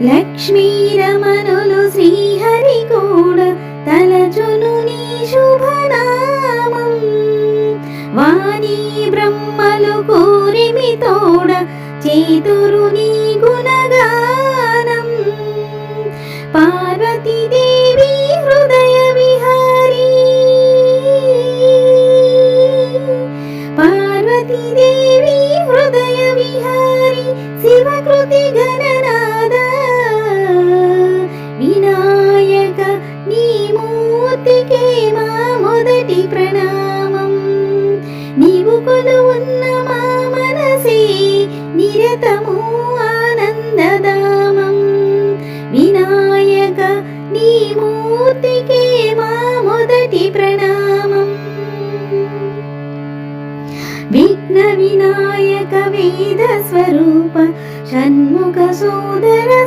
లక్ష్మీ రమణులు శ్రీహరి కూడా తలచును నీ శుభనామం. వాణి బ్రహ్మలు కూరిమి తోడ చేతురు నీ గుణగానం. పార్వతీదేవి హృదయ విహారీ, పార్వతీదేవి హృదయ విహారీ, శివకృతి గణనాద వినాయక నీ మూర్తికే మా మొదటి ప్రణామం. నీవు కొలువున్న మా మనసే నిరతము ఆనందధామం. వినాయక నీ మూర్తికే మా మొదటి ప్రణామం. విఘ్న వినాయక వేద స్వరూప షణ్ముఖ సోదర